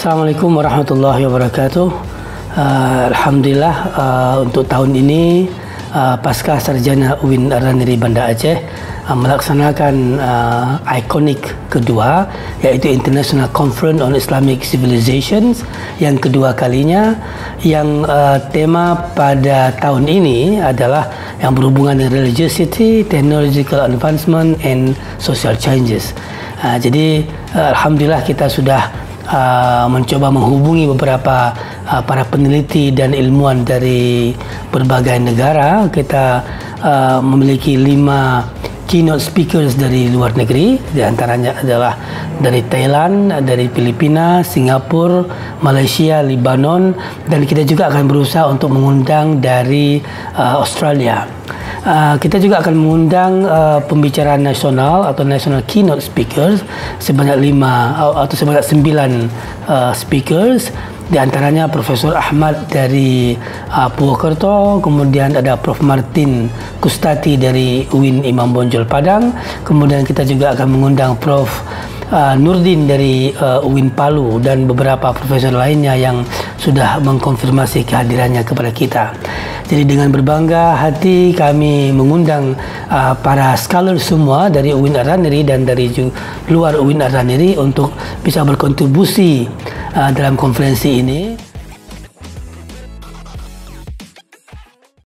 Assalamualaikum warahmatullahi wabarakatuh. Alhamdulillah untuk tahun ini Pasca Sarjana UIN Ar-Raniri Banda Aceh melaksanakan ikonik kedua, iaitu International Conference on Islamic Civilizations yang kedua kalinya, yang tema pada tahun ini adalah yang berhubungan dengan religiosity, technological advancement and social changes. Jadi alhamdulillah kita sudah mencoba menghubungi beberapa para peneliti dan ilmuwan dari berbagai negara. Kita memiliki 5 keynote speakers dari luar negeri, di antaranya adalah dari Thailand, dari Filipina, Singapura, Malaysia, Lebanon, dan kita juga akan berusaha untuk mengundang dari Australia. Kita juga akan mengundang pembicara nasional atau national keynote speakers sebanyak 9 speakers, di antaranya Profesor Ahmad dari Purwokerto, kemudian ada Prof Martin Kustati dari UIN Imam Bonjol Padang, kemudian kita juga akan mengundang Prof Nurdin dari UIN Palu dan beberapa profesor lainnya yang sudah mengkonfirmasi kehadirannya kepada kita. Jadi dengan berbangga hati kami mengundang para scholar semua dari UIN Ar-Raniri dan dari luar UIN Ar-Raniri untuk bisa berkontribusi dalam konferensi ini.